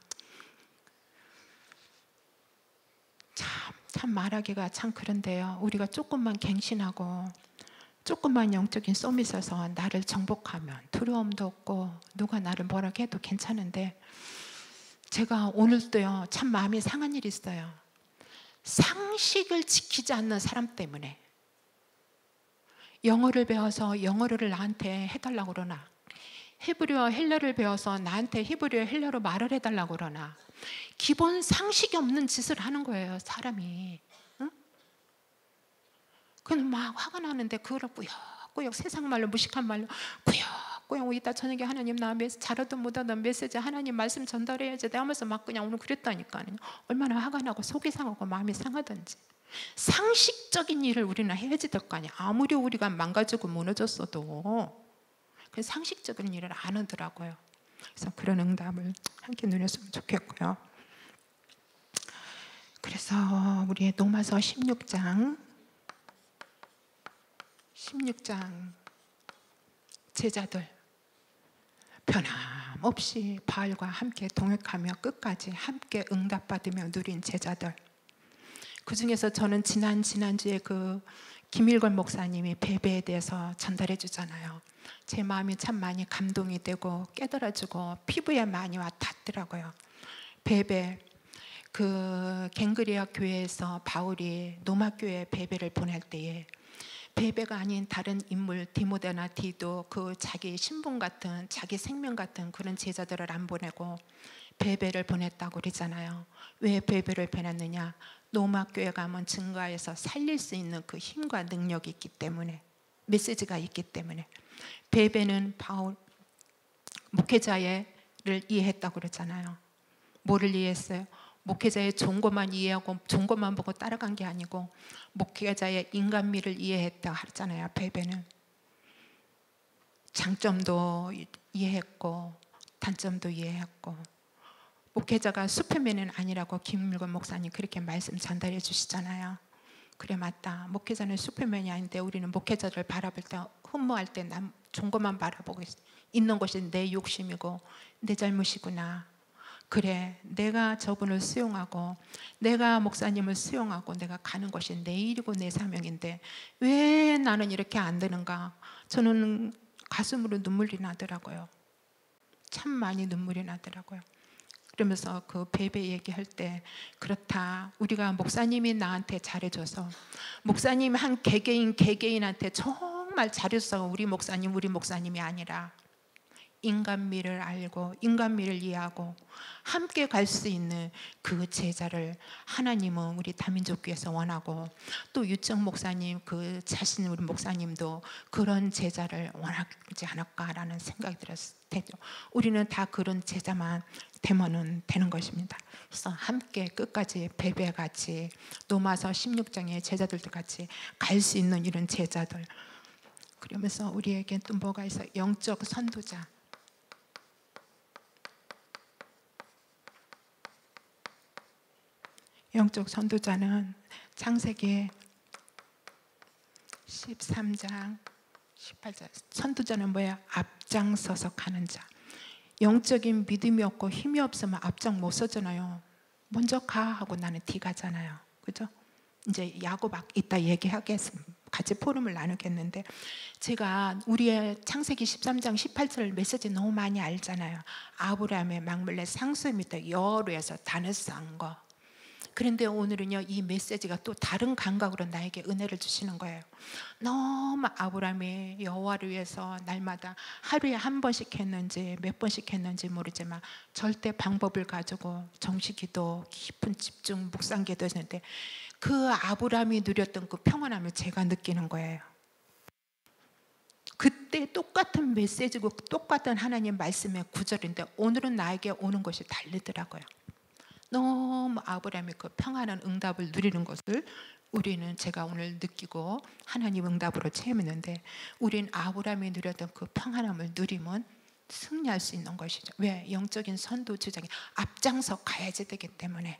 A: 참 말하기가 참 그런데요. 우리가 조금만 갱신하고 조금만 영적인 썸이 있어서 나를 정복하면 두려움도 없고 누가 나를 뭐라 해도 괜찮은데, 제가 오늘도요 참 마음이 상한 일이 있어요. 상식을 지키지 않는 사람 때문에 영어를 배워서 영어를 나한테 해달라고 그러나, 히브리어 헬라를 배워서 나한테 히브리어 헬라로 말을 해달라고 그러나, 기본 상식이 없는 짓을 하는 거예요 사람이. 응? 그냥 막 화가 나는데 그걸 꾸역꾸역 세상 말로 무식한 말로 꾸역꾸역 이따 저녁에 하나님 나 잘하든 못하든 메시지 하나님 말씀 전달해야지 하면서 막 그냥 오늘 그랬다니까요. 얼마나 화가 나고 속이 상하고 마음이 상하든지. 상식적인 일을 우리는 해야지 될 거 아니야. 아무리 우리가 망가지고 무너졌어도 그 상식적인 일을 안 하더라고요. 그래서 그런 응답을 함께 누렸으면 좋겠고요. 그래서 우리의 로마서 16장 제자들 변함없이 바알과 함께 동역하며 끝까지 함께 응답받으며 누린 제자들, 그 중에서 저는 지난주에 그 김일권 목사님이 베베에 대해서 전달해 주잖아요. 제 마음이 참 많이 감동이 되고 깨달아지고 피부에 많이 와 닿더라고요. 베베, 그 갱그리아 교회에서 바울이 로마 교회에 베베를 보낼 때에 베베가 아닌 다른 인물 디모데나 디도 그 자기 신분 같은 자기 생명 같은 그런 제자들을 안 보내고 베베를 보냈다고 그러잖아요. 왜 베베를 보냈느냐? 로마 교회 가면 증거해서 살릴 수 있는 그 힘과 능력이 있기 때문에, 메시지가 있기 때문에. 베베는 바울 목회자를 이해했다고 그러잖아요. 뭐를 이해했어요? 목회자의 좋은 것만 이해하고 좋은 것만 보고 따라간 게 아니고 목회자의 인간미를 이해했다고 하잖아요. 베베는 장점도 이해했고 단점도 이해했고, 목회자가 슈퍼맨은 아니라고 김물건 목사님 그렇게 말씀 전달해 주시잖아요. 그래, 맞다. 목회자는 슈퍼맨이 아닌데 우리는 목회자를 바라볼 때, 흠모할 때 남 좋은 것만 바라보고 있는 것이 내 욕심이고 내 잘못이구나. 그래, 내가 저분을 수용하고 내가 목사님을 수용하고 내가 가는 것이 내 일이고 내 사명인데 왜 나는 이렇게 안 되는가. 저는 가슴으로 눈물이 나더라고요. 참 많이 눈물이 나더라고요. 그러면서 그 베베 얘기할 때, 그렇다, 우리가 목사님이 나한테 잘해줘서, 목사님 한 개개인한테 정말 잘해줘서 우리 목사님이 아니라 인간미를 알고 인간미를 이해하고 함께 갈 수 있는 그 제자를 하나님은 우리 다민족교회에서 원하고, 또 유정 목사님 그 자신 우리 목사님도 그런 제자를 원하지 않을까라는 생각이 들었을 때죠. 우리는 다 그런 제자만 되면은 되는 것입니다. 그래서 함께 끝까지 베베같이 로마서 16장의 제자들도 같이 갈 수 있는 이런 제자들. 그러면서 우리에게 또 뭐가 있어요? 영적 선도자. 영적 선도자는 창세기 13장 18절. 선도자는 뭐야? 앞장서서 가는 자. 영적인 믿음이 없고 힘이 없으면 앞장 못 서잖아요. 먼저 가 하고 나는 뒤가잖아요. 그죠? 이제 야곱 이따 얘기하겠습니다. 같이 포럼을 나누겠는데, 제가 우리의 창세기 13장 18절 메시지 너무 많이 알잖아요. 아브라함의 막물레 상수 밑에 여호와에서 단을 쌓은 거. 그런데 오늘은요, 이 메시지가 또 다른 감각으로 나에게 은혜를 주시는 거예요. 너무 아브라함이 여호와를 위해서 날마다 하루에 한 번씩 했는지 몇 번씩 했는지 모르지만 절대 방법을 가지고 정식기도, 깊은 집중, 묵상기도 했는데 그 아브라함이 누렸던 그 평안함을 제가 느끼는 거예요. 그때 똑같은 메시지고 똑같은 하나님 말씀의 구절인데 오늘은 나에게 오는 것이 다르더라고요. 너무 아브라함이 그 평안한 응답을 누리는 것을 제가 오늘 느끼고 하나님 응답으로 체험했는데, 우린 아브라함이 누렸던 그 평안함을 누리면 승리할 수 있는 것이죠. 왜? 영적인 선도 주장이 앞장서 가야지 되기 때문에.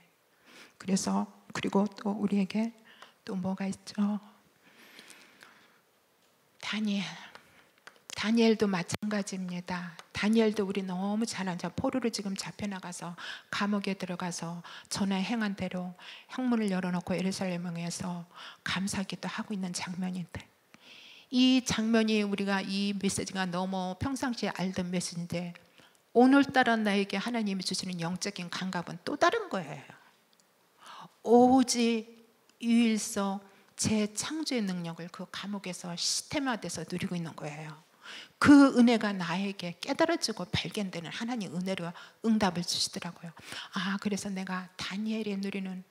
A: 그래서 그리고 또 우리에게 또 뭐가 있죠? 다니엘도 마찬가지입니다. 다니엘도 우리 너무 잘 알죠. 포로로 지금 잡혀나가서 감옥에 들어가서 전에 행한 대로 형문을 열어놓고 예루살렘에서 감사기도 하고 있는 장면인데, 이 장면이 우리가 이 메시지가 너무 평상시에 알던 메시지인데 오늘따라 나에게 하나님이 주시는 영적인 감각은 또 다른 거예요. 오직 유일성 재창조의 능력을 그 감옥에서 시스템화돼서 누리고 있는 거예요. 그 은혜가 나에게 깨달아지고 발견되는 하나님 은혜로 응답을 주시더라고요. 그래서 내가 다니엘이 누리는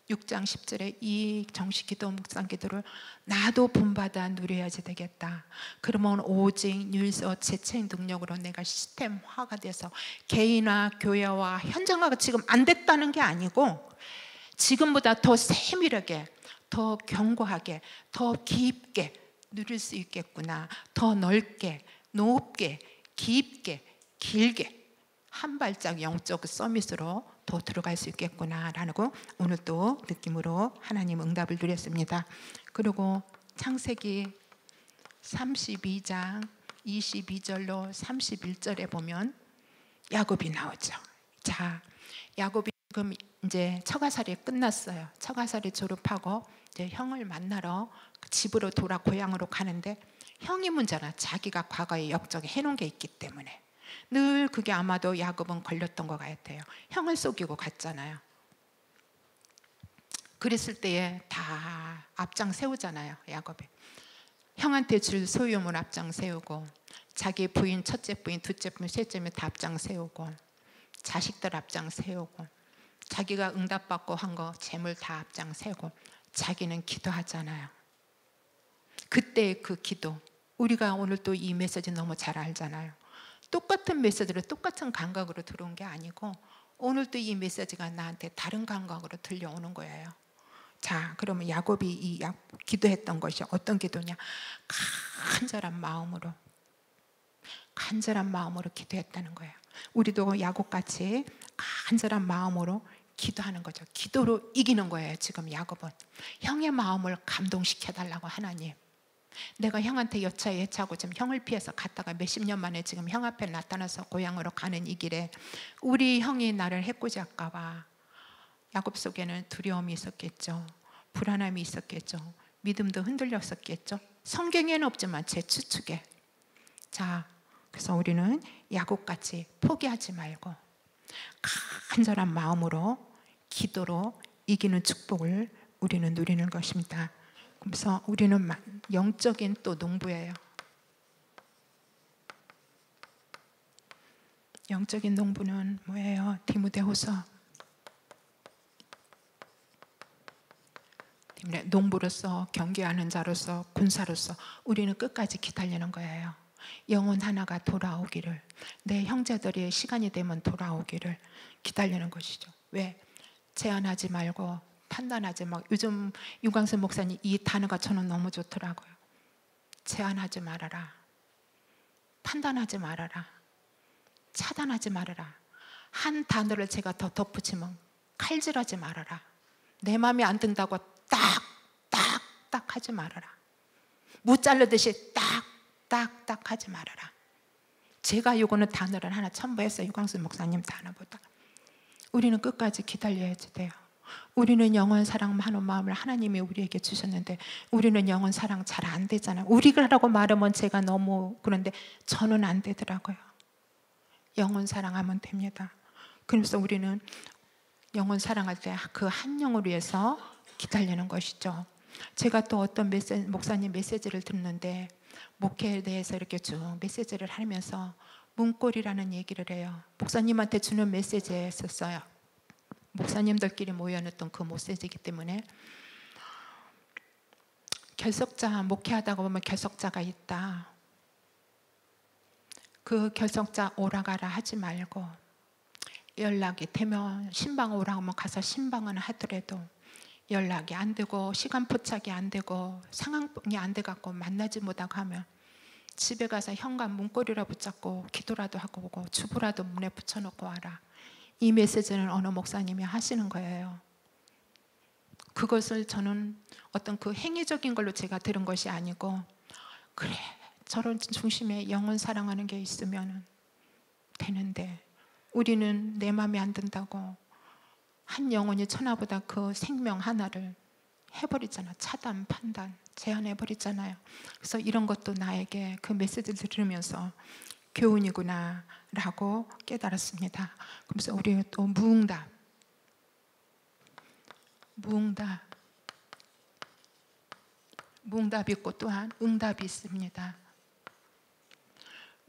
A: 6장 10절에 이 정식기도 묵상기도를 나도 본받아 누려야지 되겠다. 그러면 오직 유일서 재체인 능력으로 내가 시스템화가 돼서 개인화, 교회와 현장화가 지금 안 됐다는 게 아니고 지금보다 더 세밀하게, 더 견고하게, 더 깊게 누릴 수 있겠구나. 더 넓게, 높게, 깊게, 길게 한 발짝 영적 서밋으로 더 들어갈 수 있겠구나라는 거 오늘 또 느낌으로 하나님 응답을 누렸습니다. 그리고 창세기 32장 22절로 31절에 보면 야곱이 나오죠. 자, 야곱이 지금 이제 처가살이 끝났어요. 처가살이 졸업하고 이제 형을 만나러 집으로 고향으로 가는데, 형이 문제나 자기가 과거에 역적에 해놓은 게 있기 때문에 늘 그게 아마도 야곱은 걸렸던 것 같아요. 형을 속이고 갔잖아요. 그랬을 때에 다 앞장 세우잖아요. 야곱이 형한테 줄 소유물 앞장 세우고, 자기 부인, 첫째 부인, 둘째 부인, 셋째 부인 다 앞장 세우고, 자식들 앞장 세우고, 자기가 응답받고 한 거 재물 다 앞장 세우고, 자기는 기도하잖아요. 그때 그 기도, 우리가 오늘 또 이 메시지 너무 잘 알잖아요. 똑같은 메시지로 똑같은 감각으로 들어온 게 아니고 오늘도 이 메시지가 나한테 다른 감각으로 들려오는 거예요. 자, 그러면 야곱이 기도했던 것이 어떤 기도냐? 간절한 마음으로 기도했다는 거예요. 우리도 야곱같이 간절한 마음으로 기도하는 거죠. 기도로 이기는 거예요. 지금 야곱은 형의 마음을 감동시켜 달라고. 하나님, 내가 형한테 여차하고 지금 형을 피해서 갔다가 몇십 년 만에 지금 형 앞에 나타나서 고향으로 가는 이 길에 우리 형이 나를 해코지 할까 봐 야곱 속에는 두려움이 있었겠죠. 불안함이 있었겠죠. 믿음도 흔들렸었겠죠. 성경에는 없지만 제 추측에. 자, 그래서 우리는 야곱같이 포기하지 말고 간절한 마음으로 기도로 이기는 축복을 우리는 누리는 것입니다. 그래서 우리는 영적인 또 농부예요. 영적인 농부는 뭐예요? 디모데후서. 농부로서, 경계하는 자로서, 군사로서 우리는 끝까지 기다리는 거예요. 영혼 하나가 돌아오기를, 내 형제들이 시간이 되면 돌아오기를 기다리는 것이죠. 왜? 제한하지 말고 판단하지 말고. 요즘 유광수 목사님 이 단어가 저는 너무 좋더라고요. 제한하지 말아라, 판단하지 말아라, 차단하지 말아라. 한 단어를 제가 더 덧붙이면 칼질하지 말아라. 내 마음에 안 든다고 딱 하지 말아라. 무 자르듯이 딱 하지 말아라. 제가 요거는 단어를 하나 첨부했어요. 유광수 목사님 단어보다. 우리는 끝까지 기다려야지 돼요. 우리는 영원 사랑하는 마음을 하나님이 우리에게 주셨는데 우리는 영원 사랑 잘 안 되잖아요. 우리라고 말하면 제가 너무 그런데 저는 안 되더라고요. 영원 사랑하면 됩니다. 그래서 우리는 영원 사랑할 때 그 한 영을 위해서 기다리는 것이죠. 제가 또 어떤 목사님 메시지를 듣는데 목회에 대해서 이렇게 쭉 메시지를 하면서 문고리라는 얘기를 해요. 목사님한테 주는 메시지였었어요. 목사님들끼리 모여놨던 그 메시지이기 때문에 결석자, 목회하다가 보면 결석자가 있다. 그 결석자 오라가라 하지 말고 연락이 되면 신방 오라고 하면 가서 신방은 하더라도 연락이 안 되고 시간 포착이 안 되고 상황이 안 돼갖고 만나지 못하고 하면 집에 가서 현관 문고리라 붙잡고 기도라도 하고 오고 주부라도 문에 붙여놓고 와라. 이 메시지는 어느 목사님이 하시는 거예요. 그것을 저는 어떤 그 행위적인 걸로 제가 들은 것이 아니고 그래 저런 중심에 영혼 사랑하는 게 있으면 되는데 우리는 내 마음에 안 든다고 한 영혼이 천하보다 그 생명 하나를 해버리잖아. 차단, 판단, 제한해버리잖아요. 그래서 이런 것도 나에게 그 메시지를 들으면서 교훈이구나 라고 깨달았습니다. 그래서 우리 또 무응답이 있고 또한 응답이 있습니다.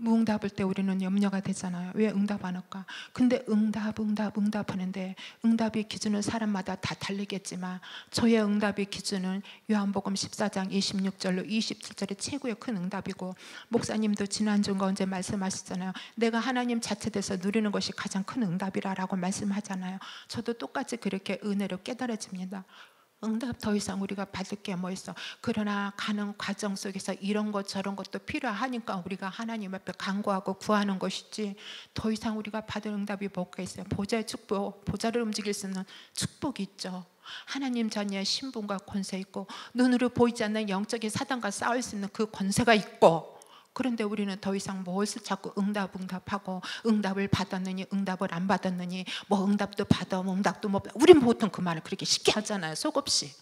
A: 무응답할 때 우리는 염려가 되잖아요. 왜 응답 안 할까? 근데 응답하는데 응답의 기준은 사람마다 다 다르겠지만 저의 응답의 기준은 요한복음 14장 26절로 27절이 최고의 큰 응답이고 목사님도 지난주인가 언제 말씀하셨잖아요. 내가 하나님 자체 돼서 누리는 것이 가장 큰 응답이라고 말씀하잖아요. 저도 똑같이 그렇게 은혜로 깨달아집니다. 응답 더 이상 우리가 받을 게 뭐 있어. 그러나 가는 과정 속에서 이런 것 저런 것도 필요하니까 우리가 하나님 앞에 간구하고 구하는 것이지 더 이상 우리가 받을 응답이 뭐가 있어요. 보좌의 축복, 보좌를 움직일 수 있는 축복이 있죠. 하나님 자녀의 신분과 권세 있고 눈으로 보이지 않는 영적인 사단과 싸울 수 있는 그 권세가 있고 그런데 우리는 더 이상 무엇을 자꾸 응답하고 응답을 받았느니 응답을 안 받았느니 뭐 응답도 받아 응답도 못 받아. 우린 보통 그 말을 그렇게 쉽게 하잖아요. 속없이.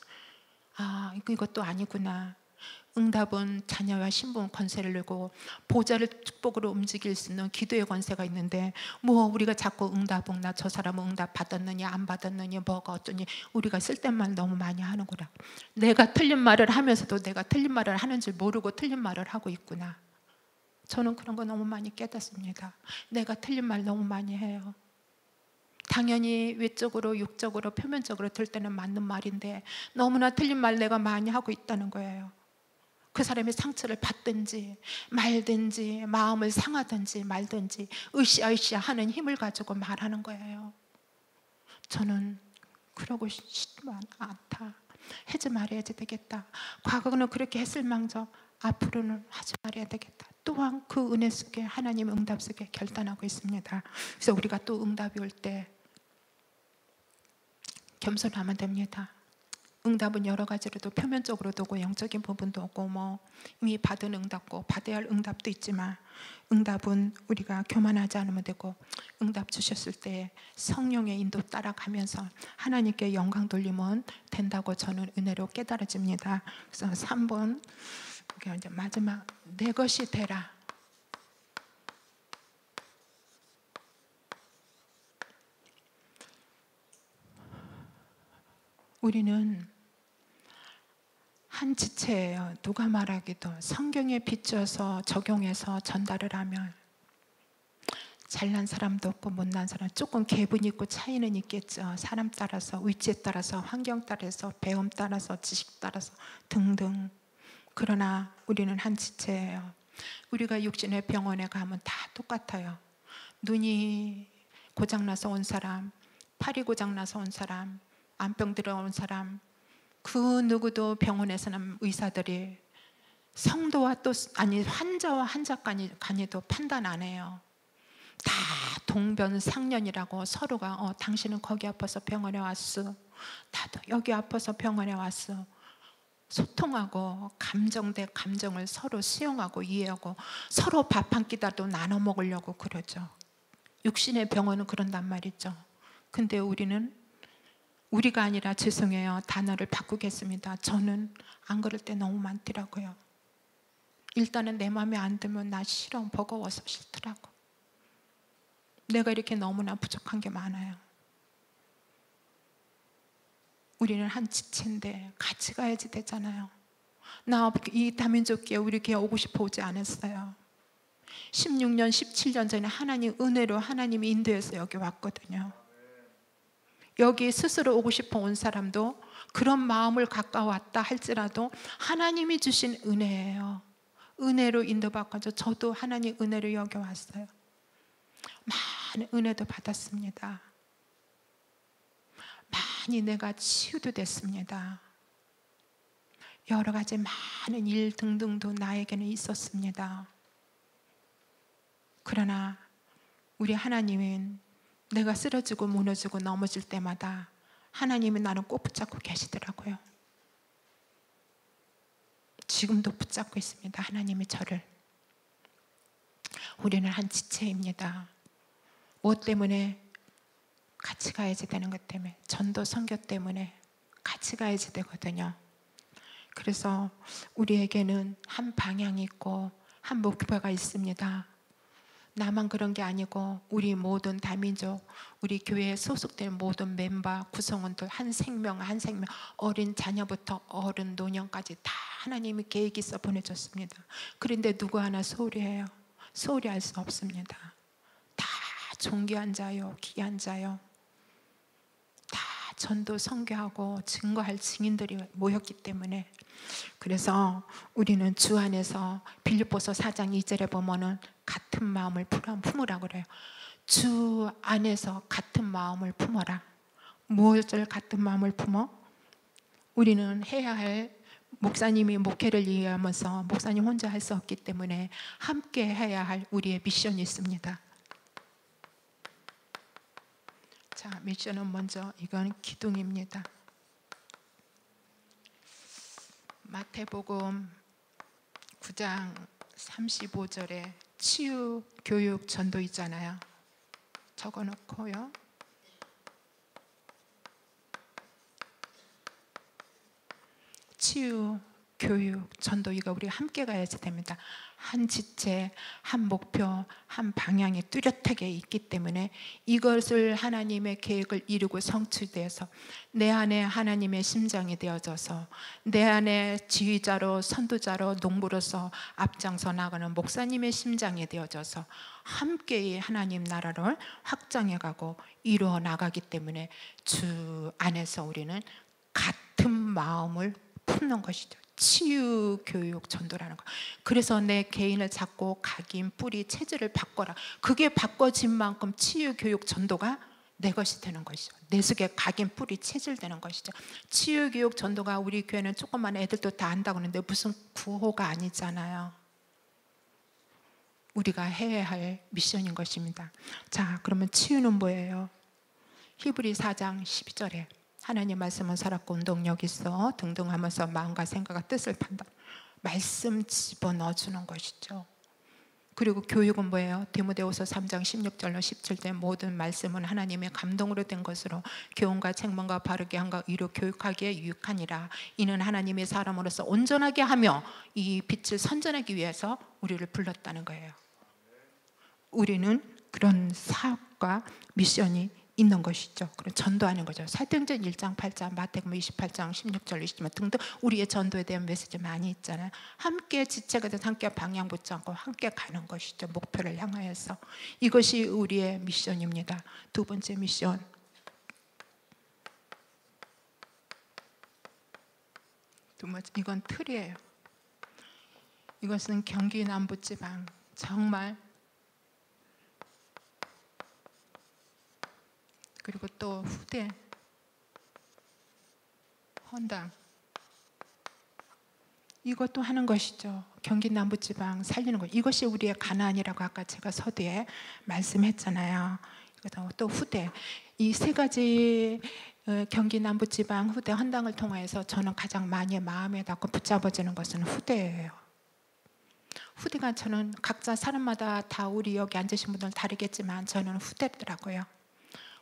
A: 아 이것도 아니구나. 응답은 자녀와 신분 권세를 내고 보좌를 축복으로 움직일 수 있는 기도의 권세가 있는데 뭐 우리가 자꾸 응답 저 사람은 응답 받았느니 안 받았느니 뭐가 어쩌니 우리가 쓸데없는 말 너무 많이 하는구나. 내가 틀린 말을 하면서도 내가 틀린 말을 하는 줄 모르고 틀린 말을 하고 있구나. 저는 그런 거 너무 많이 깨닫습니다. 내가 틀린 말 너무 많이 해요. 당연히 외적으로 육적으로 표면적으로 들 때는 맞는 말인데 너무나 틀린 말 내가 많이 하고 있다는 거예요. 그 사람의 상처를 받든지 말든지 마음을 상하든지 말든지 으쌰으쌰 하는 힘을 가지고 말하는 거예요. 저는 그러고 싶지만 않다. 하지 말아야지 되겠다. 과거는 그렇게 했을 망정 앞으로는 하지 말아야 되겠다. 또한 그 은혜 속에 하나님 응답 속에 결단하고 있습니다. 그래서 우리가 또 응답이 올 때 겸손하면 됩니다. 응답은 여러 가지로도 표면적으로도 오고 영적인 부분도 오고 뭐 이미 받은 응답고 받아야 할 응답도 있지만 응답은 우리가 교만하지 않으면 되고 응답 주셨을 때 성령의 인도 따라가면서 하나님께 영광 돌리면 된다고 저는 은혜로 깨달아집니다. 그래서 3번 이제 마지막 내 것이 되라. 우리는 한 지체예요. 누가 말하기도 성경에 비춰서 적용해서 전달을 하면 잘난 사람도 없고 못난 사람, 조금 계분 있고 차이는 있겠죠. 사람 따라서, 위치에 따라서, 환경 따라서, 배움 따라서, 지식 따라서 등등. 그러나 우리는 한 지체예요. 우리가 육신의 병원에 가면 다 똑같아요. 눈이 고장나서 온 사람, 팔이 고장나서 온 사람, 암병 들어온 사람, 그 누구도 병원에서는 의사들이 성도와 또 아니 환자와 환자 간에도 판단 안 해요. 다 동병상련이라고 서로가 당신은 거기 아파서 병원에 왔어, 나도 여기 아파서 병원에 왔어. 소통하고 감정 대 감정을 서로 수용하고 이해하고 서로 밥 한 끼라도 나눠 먹으려고 그러죠. 육신의 병원은 그런단 말이죠. 근데 우리가 아니라 죄송해요. 단어를 바꾸겠습니다. 저는 안 그럴 때 너무 많더라고요. 일단은 내 마음에 안 들면 나 싫어, 버거워서 싫더라고. 내가 이렇게 너무나 부족한 게 많아요. 우리는 한 지체인데 같이 가야지 되잖아요. 나 이 다민족교회 우리 교회 오고 싶어 오지 않았어요. 16년, 17년 전에 하나님 은혜로 하나님이 인도해서 여기 왔거든요. 여기 스스로 오고 싶어 온 사람도 그런 마음을 가까웠다 할지라도 하나님이 주신 은혜예요. 은혜로 인도받고 저도 하나님 은혜로 여기 왔어요. 많은 은혜도 받았습니다. 많이 내가 치유도 됐습니다. 여러 가지 많은 일 등등도 나에게는 있었습니다. 그러나 우리 하나님은 내가 쓰러지고 무너지고 넘어질 때마다 하나님이 나를 꼭 붙잡고 계시더라고요. 지금도 붙잡고 있습니다. 하나님이 저를. 우리는 한 지체입니다. 무엇 때문에? 같이 가야지 되는 것 때문에, 전도 선교 때문에 같이 가야지 되거든요. 그래서 우리에게는 한 방향이 있고 한 목표가 있습니다. 나만 그런 게 아니고 우리 모든 다민족, 우리 교회에 소속된 모든 멤버, 구성원들 한 생명 한 생명, 어린 자녀부터 어른 노년까지 다 하나님이 계획이 있어 보내줬습니다. 그런데 누구 하나 소홀히 해요? 소홀히 할 수 없습니다. 다 존귀한 자요, 귀한 자요. 다 전도 선교하고 증거할 증인들이 모였기 때문에, 그래서 우리는 주 안에서 빌립보서 4장 2절에 보면은 같은 마음을 품으라 그래요. 주 안에서 같은 마음을 품어라. 무엇을 같은 마음을 품어? 우리는 해야 할, 목사님이 목회를 이해하면서 목사님 혼자 할 수 없기 때문에 함께 해야 할 우리의 미션이 있습니다. 자, 미션은 먼저 이건 기둥입니다. 마태복음 9장 35절에 치유, 교육, 전도 있잖아요. 적어놓고요. 치유, 교육, 전도, 이거 우리가 함께 가야지 됩니다. 한 지체, 한 목표, 한 방향이 뚜렷하게 있기 때문에 이것을 하나님의 계획을 이루고 성취되어서 내 안에 하나님의 심장이 되어져서 내 안에 지휘자로, 선두자로, 농부로서 앞장서 나가는 목사님의 심장이 되어져서 함께 하나님 나라를 확장해가고 이루어 나가기 때문에 주 안에서 우리는 같은 마음을 품는 것이죠. 치유, 교육, 전도라는 거. 그래서 내 개인을 잡고 각인, 뿌리, 체질을 바꿔라. 그게 바꿔진 만큼 치유, 교육, 전도가 내 것이 되는 것이죠. 내 속에 각인 뿌리 체질되는 것이죠. 치유교육 전도가 우리 교회는 조그만 애들도 다 한다고 하는데 무슨 구호가 아니잖아요. 우리가 해야 할 미션인 것입니다. 자, 그러면 치유는 뭐예요? 히브리 4장 12절에 하나님 말씀은 살았고 운동력 있어 등등 하면서 마음과 생각과 뜻을 판단, 말씀 집어넣어 주는 것이죠. 그리고 교육은 뭐예요? 디모데후서 3장 16절로 17절 모든 말씀은 하나님의 감동으로 된 것으로 교훈과 책망과 바르게 한과 의로 교육하기에 유익하니라. 이는 하나님의 사람으로서 온전하게 하며 이 빛을 선전하기 위해서 우리를 불렀다는 거예요. 우리는 그런 사업과 미션이 있는 것이죠. 그럼 전도하는 거죠. 사도행전 1장 8장 마태복음 28장 16절 20절 등등 우리의 전도에 대한 메시지 많이 있잖아요. 함께 지체가 돼서 함께 방향 붙지 않고 함께 가는 것이죠. 목표를 향하여서. 이것이 우리의 미션입니다. 두 번째 미션, 이건 틀이에요. 이것은 경기 남부지방 정말, 그리고 또 후대, 헌당, 이것도 하는 것이죠. 경기 남부지방 살리는 것. 이것이 우리의 가나안이라고 아까 제가 서두에 말씀했잖아요. 또 후대, 이 세 가지 경기 남부지방, 후대, 헌당을 통해서 저는 가장 많이 마음에 닿고 붙잡아지는 것은 후대예요. 후대가 저는 각자 사람마다 다 우리 여기 앉으신 분들 다르겠지만 저는 후대더라고요.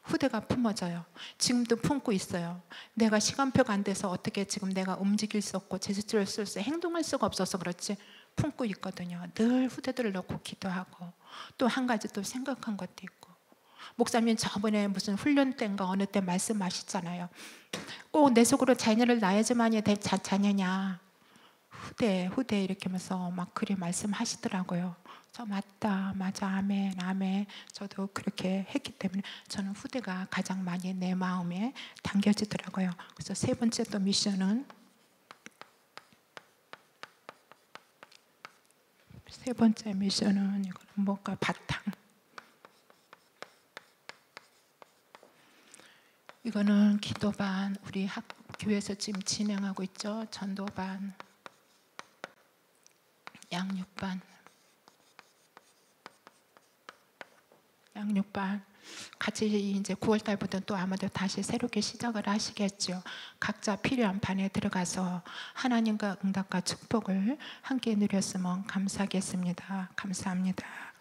A: 후대가 품어져요. 지금도 품고 있어요. 내가 시간표가 안 돼서 어떻게 지금 내가 움직일 수 없고 제스처를 쓸 수, 행동할 수가 없어서 그렇지 품고 있거든요. 늘 후대들을 놓고 기도하고 또 한 가지 또 생각한 것도 있고, 목사님 저번에 무슨 훈련 때인가 어느 때 말씀하셨잖아요. 꼭 내 속으로 자녀를 낳아야지만이 될 자녀냐. 후대 이렇게 하면서 막 그리 말씀하시더라고요. 저 맞다, 맞아, 아멘, 아멘. 저도 그렇게 했기 때문에 저는 후대가 가장 많이 내 마음에 당겨지더라고요. 그래서 세 번째 또 미션은, 세 번째 미션은 이거는 뭔가 바탕. 이거는 기도반, 우리 교회에서 지금 진행하고 있죠. 전도반, 양육반 같이 이제 9월 달부터 또 아마도 다시 새롭게 시작을 하시겠죠. 각자 필요한 반에 들어가서 하나님과 응답과 축복을 함께 누렸으면 감사하겠습니다. 감사합니다.